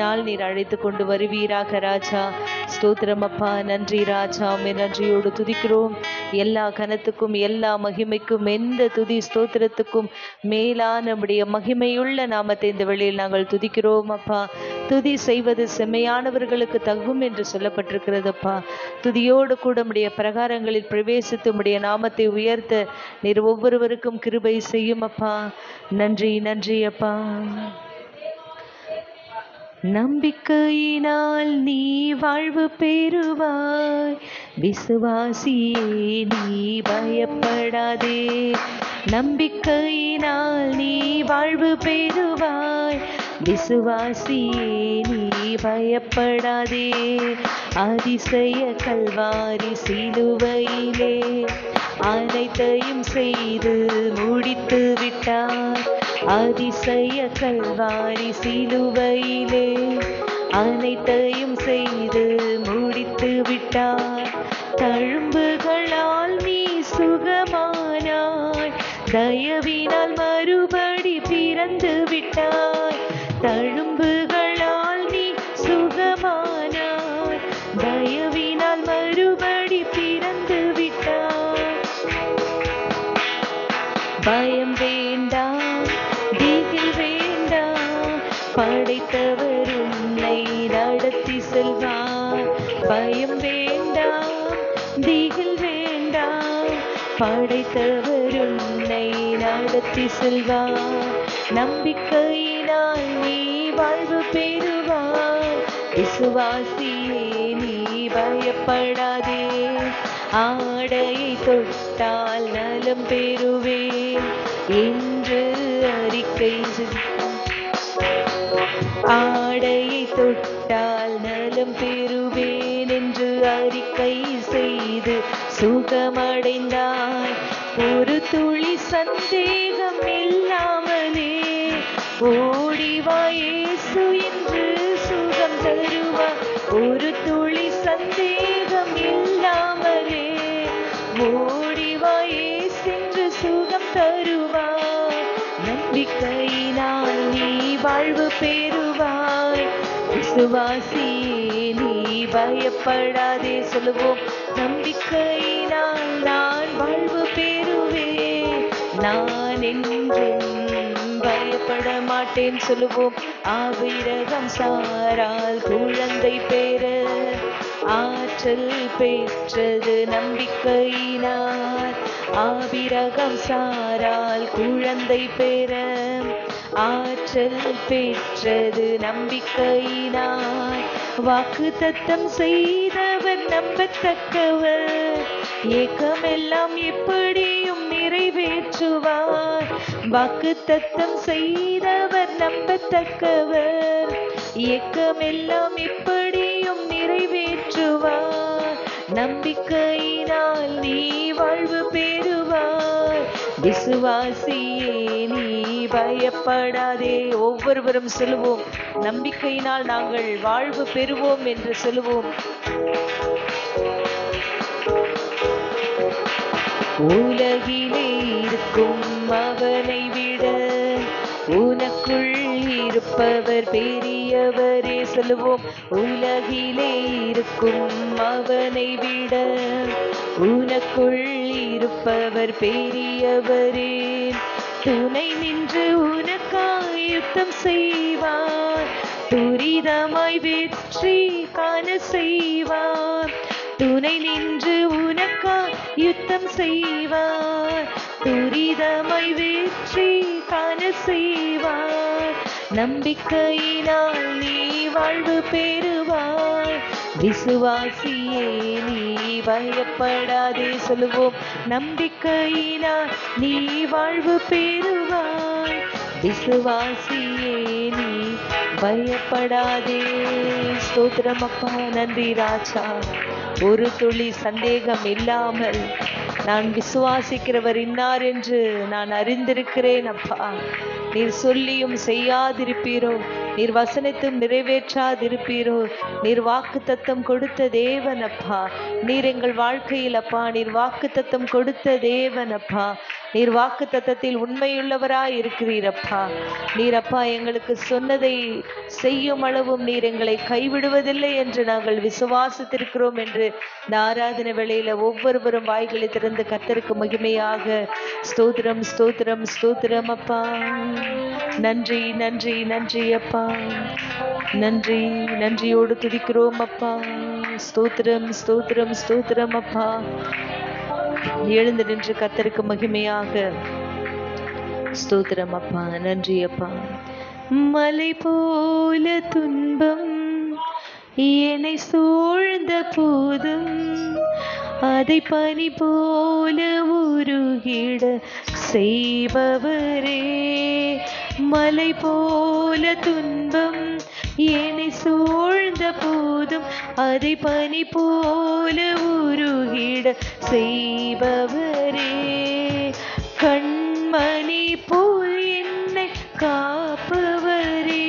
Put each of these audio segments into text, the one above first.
நாள் நீர் அழைத்து கொண்டு வருவீராக ராஜா. ஸ்தோத்திரம் அப்பா. நன்றி ராஜா. நன்றியோடு துதிக்கிறோம். எல்லா கனத்துக்கும் எல்லா மகிமைக்கும் எந்த துதி ஸ்தோத்திரத்துக்கும் மேலான நம்முடைய மகிமையுள்ள நாமத்தை இந்த வேளையில் நாங்கள் துதிக்கிறோம் அப்பா. துதி செய்வது செம்மையானவர்களுக்கு தகும் என்று சொல்லப்பட்டிருக்கிறதப்பா. துதியோடு கூட நம்முடைய பிரகாரங்களில் பிரவேசித்து நம்முடைய நாமத்தை உயர்த்த நீர் ஒவ்வொருவருக்கும் கிருபை செய்யும் அப்பா. நன்றி நன்றி அப்பா. நம்பிக்கையினால் நீ வாழ்வு பெறுவாய், விசுவாசியே நீ பயப்படாதே. நம்பிக்கையினால் நீ வாழ்வு பெறுவாய், விசுவாசியே நீ பயப்படாதே. அதிசய கல்வாரி சிலுவையிலே அனைத்தையும் செய்து முடித்து விட்டார். அதிசய கல்வாரி சிலுவையிலே அனைத்தையும் செய்து முடித்து விட்டார். தழும்புகளால் நீ சுகமானாய், தயவினால் மறுபடி பிறந்து விட்டாய். தழும்புகளால் நீ சுகமானாய், தயவினால் மறுபடி பிறந்து விட்டாய். பயம் வேண்டாம், திகில் வேண்டாம், படைத்தவர் உன்னை நடத்தி செல்வார். பயம் வேண்டாம், திகில் வேண்டாம், படைத்தவர் உன்னை நடத்தி செல்வார். நம்பிக்கையினால் நீ வாழ்வு பெறுவாய், விசுவாசியே நீ பயப்படாதே. ஆடையை தொட்டால் நலம் பெறுவேன் என்று அறிக்கை. ஆடையை தொட்டால் நலம் பெறுவேன் என்று அறிக்கை செய்து சுகமடைந்தாய். ஒரு துளி சந்தேகம் இல்லாமலே ஓடிவா இயேசு என்று சுகம் தருவார். ஒரு துளி சந்தேகம் இல்லாமலே ஓடிவா இயேசு என்று சுகம் தருவார். நம்பிக்கையினால் நீ வாழ்வு பெறுவாய், விசுவாசியே நீ பயப்படாதே. சொல்லுவோம். நம்பிக்கையினால் நான் வாழ்வு பெறுவேன், நான் என்றும் பயப்பட மாட்டேன். சொல்லுவோம். ஆவிரகம் சாரால் குழந்தை பெற ஆற்றல் பெற்றது நம்பிக்கையினால். ஆவிரகம் சாரால் குழந்தை பெற ஆற்றல் பெற்றது நம்பிக்கையினால். வாக்கு தத்தம் செய்தவர் நம்பத்தக்கவர், ஏக்கமெல்லாம் எப்படியும் நிறைவேற்றுவார். வாக்கு தத்தம் செய்தவர் நம்பத்தக்கவர், ஏக்கமெல்லாம் எப்படியும் நிறைவேற்றுவார். நம்பிக்கையினால் நீ வாழ்வு பெறுவாய், விசுவாசியே நீ பயப்படாதே. ஒவ்வொருவரும் சொல்லுவோம். நம்பிக்கையினால் நாங்கள் வாழ்வு பெறுவோம் என்று சொல்லுவோம். உலகிலே இருக்கும் அவனை விட உனக்குள் இருப்பவர் பெரியவரே. சொல்லுவோம். உலகிலே இருக்கும் அவனை விட உனக்குள் இருப்பவர் பெரியவரே. துணை நின்று உனக்காய் யுத்தம் செய்வார், துரிதமாய் வெற்றி காண செய்வார். துணை நின்று உனக்காய் யுத்தம் செய்வார், துரிதமாய் வெற்றி காண செய்வார். நம்பிக்கையினால் நீ வாழ்வு பெறுவாய், விசுவாசியே நீ பயப்படாதே. சொல்லுவோம். நம்பிக்கையினால் நீ வாழ்வு பெறுவாய், விசுவாசியே நீ பயப்படாதே. ஸ்தோத்திரம் அப்பா. நன்றி ராஜா. ஒரு துளி சந்தேகம் இல்லாமல் நான் விசுவாசிக்கிறவர் இன்னார் என்று நான் அறிந்திருக்கிறேன் அப்பா. நீர் சொல்லியும் செய்யாதிருப்பீரோ, நீர் வசனத்தும் நிறைவேற்றாதிருப்பீரோ. நீர் வாக்கு தத்தம் கொடுத்த தேவன் அப்பா. நீர் எங்கள் வாழ்க்கையில் அப்பா நீர் வாக்கு தத்தம் கொடுத்த தேவன் அப்பா. நீர் வாக்கு தத்தத்தில் உண்மையுள்ளவராய் இருக்கிறீரப்பா. நீரப்பா எங்களுக்கு சொன்னதை செய்யும் அளவும் நீர் எங்களை கைவிடுவதில்லை என்று நாங்கள் விசுவாசித்திருக்கிறோம் என்று இந்த ஆராதனை வேளையில ஒவ்வொருவரும் வாய்களை திறந்து கர்த்தருக்கு மகிமையாக ஸ்தோத்திரம் ஸ்தோத்திரம் ஸ்தோத்திரம் அப்பா. நன்றி நன்றி நன்றி அப்பா. நன்றி நன்றியோடு துதிக்கிறோம் அப்பா. ஸ்தோத்திரம் ஸ்தோத்திரம் ஸ்தோத்திரம் அப்பா. எழுந்து நின்று கர்த்தருக்கு மகிமையாக ஸ்தோத்திரம் அப்பா. நன்றி அப்பா. மலை போல துன்பம் என்னை சூழ்ந்த போதும் அதை பனி போல உருகிட செய்பவரே. மலை போல துன்பம் என்னை சூழ்ந்த போதும் அதை பனி போல உருகிட செய்பவரே. கண்மணி போல் என்னை காப்பவரே.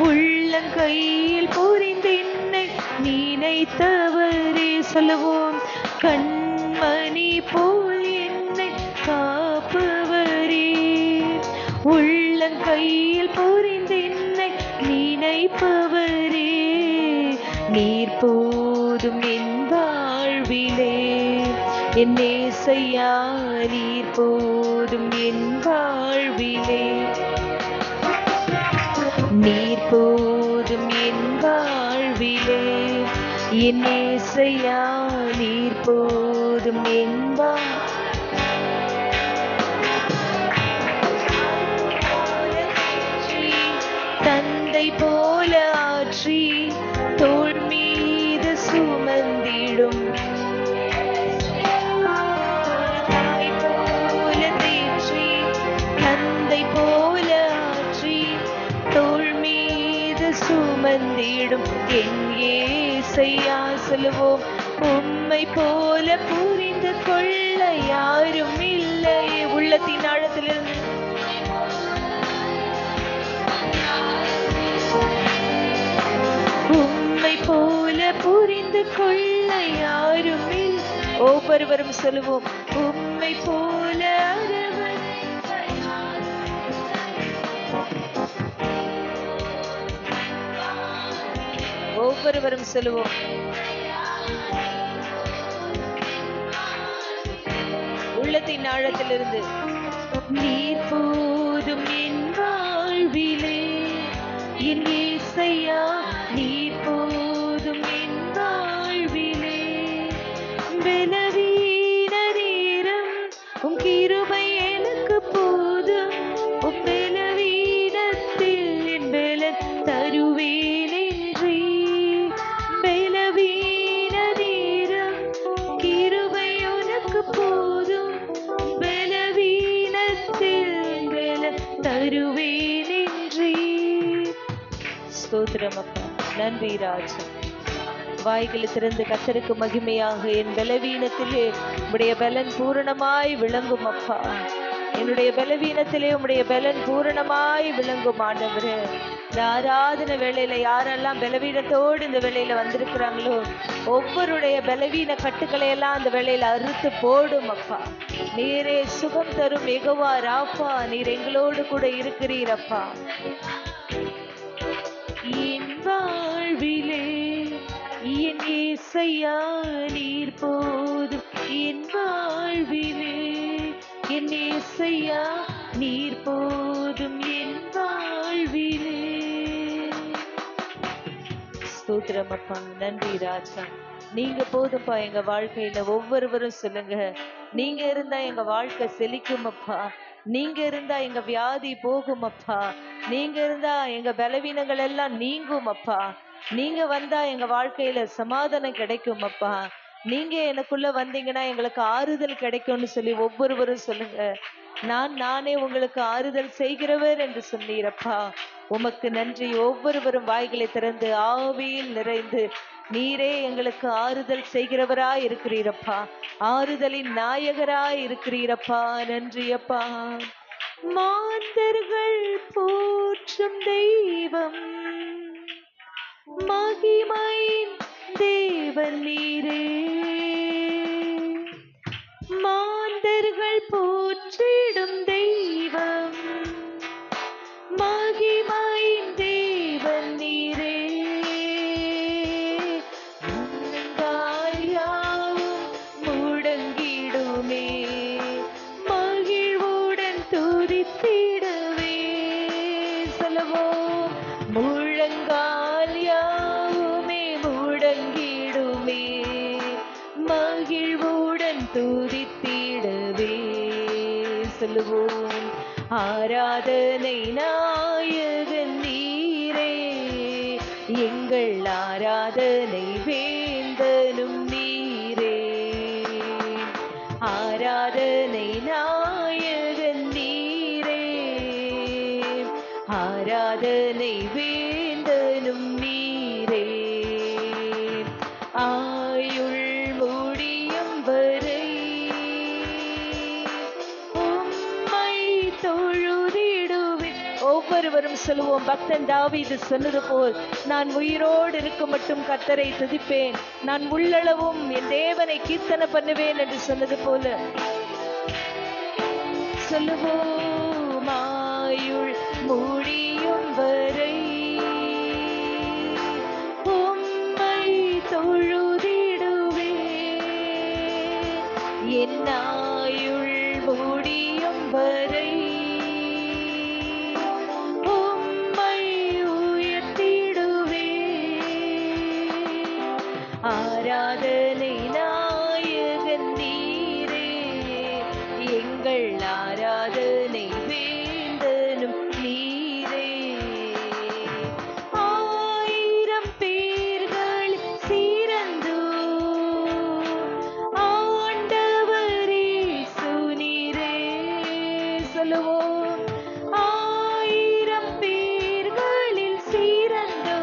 உள்ளங்கையில் பொறிந்து என்னை நினைத்தவரே. சொல்லுவோம். கண்மணி போல் என்னை காப்பவரே. உள்ளங்கையில் பொறிந்து என்னை நினைப்பவரே. நீர் போதும் என் வாழ்விலே என் ஏசையா. நீர் போதும் என் வாழ்விலே. நீர் போதும் என் வாழ்விலே என் ஏசையா. நீர் போதும் என் தந்தை போல ஆற்றி தோள் மீது சுமந்திடும். தாய் போல தேற்றி தந்தை போல ஆற்றி தோள் மீது சுமந்திடும் என் ஏசையா. சொல்லுவோம். உம்மை போல புரிந்து கொள்ள யாரும் இல்லை. உள்ளத்தின் ஆழத்திலிருந்து உம்மை போல புரிந்து கொள்ள யாரும் இல்லை. ஒவ்வொருவரும் சொல்லுவோம். உம்மை போல ஒவ்வொருவரும் சொல்லுவோம். உள்ளத்தின் ஆழத்திலிருந்து நீர் போதும் என் வாழ்விலே என் ஏசையா. நீர் போதும் என் வாழ்விலே. பலவீன நேரம் உம் கிருபை எனக்கு போதும். உம் பலவீனத்தில் என் பலன் தருவேன் என்றே. பலவீன நேரம் கிருபை உனக்கு போதும். பலவீனத்தில் பலன் தருவேன் என்றே. ஸ்தோத்திரம் அப்பா. நன்றி ராஜா. வாய்களை திறந்து கர்த்தருக்கு மகிமையாக என் பலவீனத்திலே உம்முடைய பலன் பூரணமாய் விளங்கும் அப்பா. என்னுடைய பலவீனத்திலே உம்முடைய பலன் பூரணமாய் விளங்கும் ஆண்டவரே. இந்த ஆராதனை வேளையில யாரெல்லாம் பலவீனத்தோடு இந்த வேளையில வந்திருக்கிறாங்களோ ஒவ்வொருடைய பலவீன கட்டுக்களை எல்லாம் அந்த வேளையில அறுத்து போடும் அப்பா. நீரே சுகம் தரும் யெகோவா ராஃபா. நீர் எங்களோடு கூட இருக்கிறீரப்பா. என் வாழ்விலே என் ஏசையா. நீர் போதும் என் வாழ்விலே என் ஏசையா. நீர் போதும் என் வாழ்விலே. ஸ்தோத்திரம் அப்பா. நன்றி ராஜா. நீங்க போதும்பா எங்க வாழ்க்கையில. ஒவ்வொருவரும் சொல்லுங்க. நீங்க இருந்தா எங்க வாழ்க்கை செழிக்கும் அப்பா. நீங்க இருந்தா எங்க வியாதி போகும் அப்பா. நீங்க இருந்தா எங்க பலவீனங்கள் எல்லாம் நீங்கும் அப்பா. நீங்க வந்தா எங்க வாழ்க்கையில சமாதானம் கிடைக்கும் அப்பா. நீங்க எனக்குள்ள வந்தீங்கன்னா எங்களுக்கு ஆறுதல் கிடைக்கும்னு சொல்லி ஒவ்வொருவரும் சொல்லுங்க. நானே உங்களுக்கு ஆறுதல் செய்கிறவர் என்று சொன்னீரப்பா. உமக்கு நன்றி. ஒவ்வொருவரும் வாய்களை திறந்து ஆவியில் நிறைந்து நீரே எங்களுக்கு ஆறுதல் செய்கிறவராய் இருக்கிறீரப்பா. ஆறுதலின் நாயகராய் இருக்கிறீரப்பா. நன்றி அப்பா. மாந்தர்கள் போற்றும் தெய்வம் மகிமையின் தேவன் நீரே. மாந்தர்கள் துதித்திடவே. சொல்லுவோம், ஆராதனை நாயகன் நீரே, எங்கள் ஆராதனை வேந்தனும் நீரே. ஆராதனை நாயகன் நீரே, ஆராதனை வேந்தனும் நீரே. ஆயுள் முடியும் வரை உம்மை தொழுதிடுவேன். ஒவ்வொருவரும் சொல்லுவோம், பக்தன் தாவீது சொன்னது போல், நான் உயிரோடு இருக்கும் மட்டும் கர்த்தரை துதிப்பேன், நான் உள்ளளவும் என் தேவனை கீர்த்தனை பண்ணுவேன் என்று சொன்னது போல சொல்லுவோம். ஆயுள் முடியும் வரை உம்மை தொழுதிடுவேன், என் ஆயுள் முடியும் வரை உம்மை உயர்த்திடுவேன். ஆராதனை நாயகன் நீரே, எங்கள் ஆராதனை வேந்தனும் நீரே. ஆயிரம் பேர்கள் சிறந்து ஆண்டவரே சுனீரே. சொல்லுவோம், ஆயிரம் பேர்களில் சிறந்தோ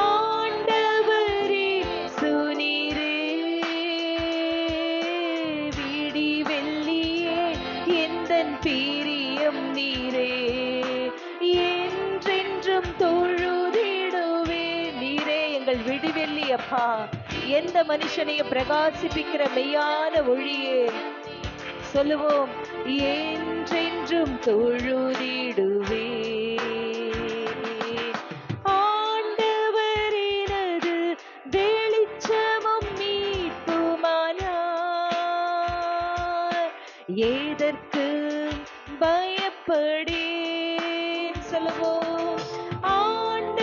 ஆண்டவரே சுனீரே. விடி வெள்ளியே எந்தன் பிரியம் நீரே, என்றென்றும் தொழுதிடுவே. நீரே எங்கள் விடிவெள்ளி அப்பா, எந்த மனுஷனையும் பிரகாசிப்பிக்கிற மெய்யான ஒளியே. சொல்லுவோம், என்றென்றும் தொழுதிடுவே. ஆண்டவரினது வெளிச்சமும் மீட்புமானார், எதற்கு பயப்படேன். சொல்லுவோம், ஆண்டவரினது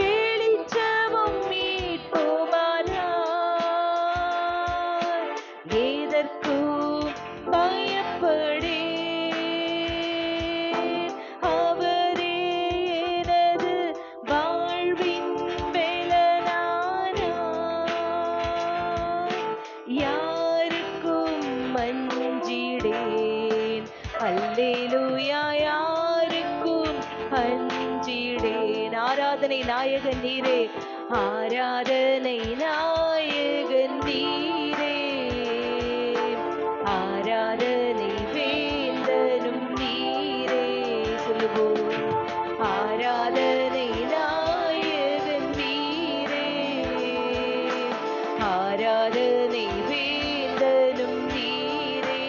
வெளிச்சமும் மீட்புமானார், எதற்கும் பயப்படேன். அவரே எனது வாழ்வின் பெலனானார், யாருக்கும் அஞ்சிடேன். அல்லேலூயா, யாருக்கும் அஞ்சிடேன். ஆராதனை நாயகன் நீரே, ஆராதனை நாயகன் நீரே, ஆராதனை வேந்தனும் நீரே. சொல்லுவோம், ஆராதனை நாயகன் நீரே, ஆராதனை வேந்தனும் நீரே.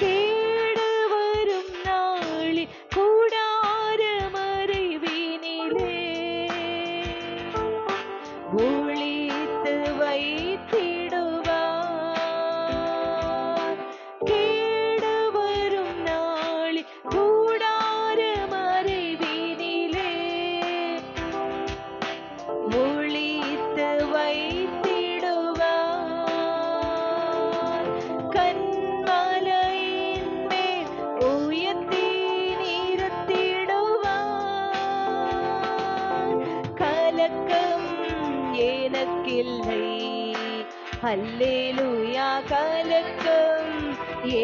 கேடு வரும் நாளில் கூடார மறைவினிலே ஒளித்து வைத்திடுவார். கேடு வரும் நாளில் கூடார மறைவினிலே ஒளித்து வைத்திடுவார். கன்மலையின் மேல் உயர்த்தி நிறுத்திடுவார். கலக்கம் எனக்கில்லை, அல்லேலூயா, கலக்கம்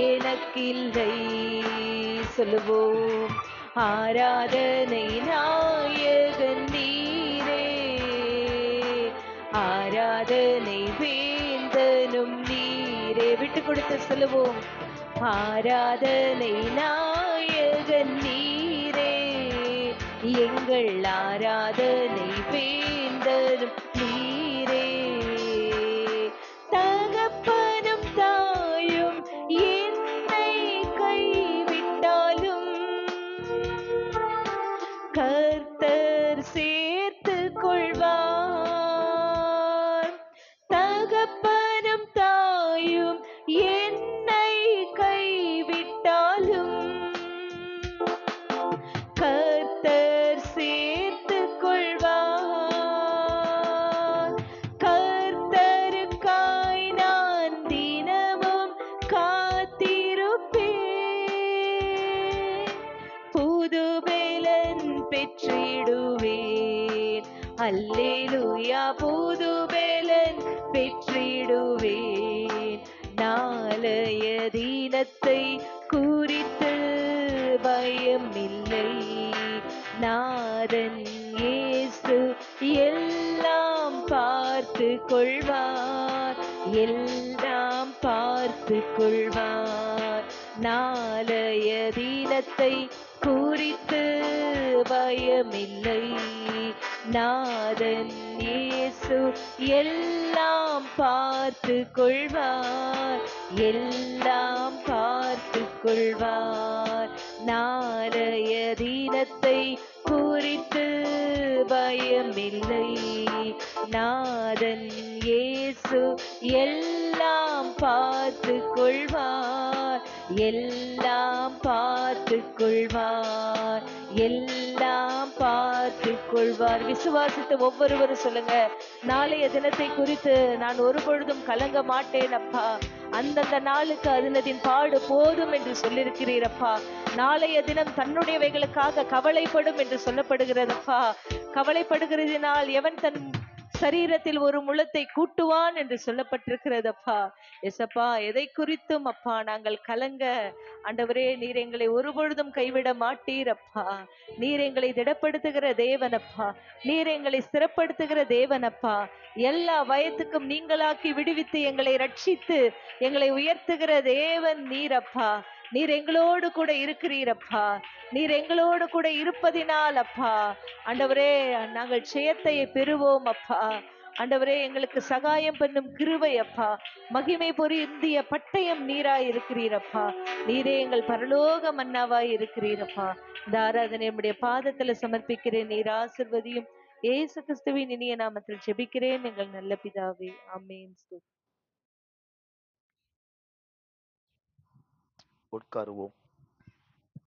எனக்கில்லை. சொல்லுவோம், ஆராதனை நாயகன் நீரே, ஆராதனை வேந்தனும் நீரே. விட்டு கொடுத்து சொல்லுவோம், ஆராதனை நாயகன் நீரே, எங்கள் ஆராதனை வேந்தனும் நீரே. தகப்பனும் தாயும் என்னை கைவிட்டாலும் கர்த்தர் சேர்த்து கொள்வார். தகப்பனும் தாயும் என்னை கைவிட்டாலும் கர்த்தர் சேர்த்து கொள்வார். பெற்றிடுவேன். அல்லேலூயா, புது பலன் பெற்றிடுவேன். நாளைய தினத்தை குறித்து பயம் இல்லை. நாதன் இயேசு எல்லாம் பார்த்து கொள்வார், எல்லாம் பார்த்து கொள்வார். நாளைய தினத்தை குறித்து பயமில்லை. நாதன் இயேசு எல்லாம் பார்த்து கொள்வார், எல்லாம் பார்த்து கொள்வார். நாளைய தினத்தை குறித்து பயமில்லை. நாதன் இயேசு எல்லாம் பார்த்து கொள்வார், எல்லாம் பார்த்து கொள்வார், எல்லாம் பார்த்து கொள்வார். விசுவாசித்து ஒவ்வொருவரும் சொல்லுங்க, நாளைய தினத்தை குறித்து நான் ஒரு பொழுதும் கலங்க மாட்டேன் அப்பா. அந்தந்த நாளுக்கு அதனதின் பாடு போதும் என்று சொல்லியிருக்கிறீரப்பா. நாளைய தினம் தன்னுடையவைகளுக்காக கவலைப்படும் என்று சொல்லப்படுகிறதப்பா. கவலைப்படுகிறதினால் எவன் தன் சரீரத்தில் ஒரு முழத்தை கூட்டுவான் என்று சொல்லப்பட்டிருக்கிறதப்பா. எசப்பா, எதை குறித்தும் அப்பா நாங்கள் கலங்க, ஆண்டவரே நீர் எங்களை ஒருபொழுதும் கைவிட மாட்டீரப்பா. நீர் எங்களை திடப்படுத்துகிற தேவனப்பா, நீர் எங்களை ஸ்திரப்படுத்துகிற தேவனப்பா. எல்லா பயத்துக்கும் நீங்களாக்கி விடுவித்து எங்களை ரட்சித்து எங்களை உயர்த்துகிற தேவன் நீரப்பா. நீர் எங்களோடு கூட இருக்கிறீரப்பா. நீர் எங்களோடு கூட இருப்பதினால் அப்பா ஆண்டவரே நாங்கள் ஜெயத்தை பெறுவோம் அப்பா. ஆண்டவரே எங்களுக்கு சகாயம் பண்ணும் கிருபை அப்பா. மகிமை பொருந்திய பட்டயம் நீராய் இருக்கிறீரப்பா. நீரே எங்கள் பரலோக மன்னாவாய் இருக்கிறீரப்பா. இந்த ஆராதனை நம்முடைய பாதத்துல சமர்ப்பிக்கிறேன். நீர் ஆசிர்வதியும். இயேசு கிறிஸ்துவின் இனிய நாமத்தில் ஜெபிக்கிறேன் எங்கள் நல்ல பிதாவே, ஆமென். உட்காருவோம்.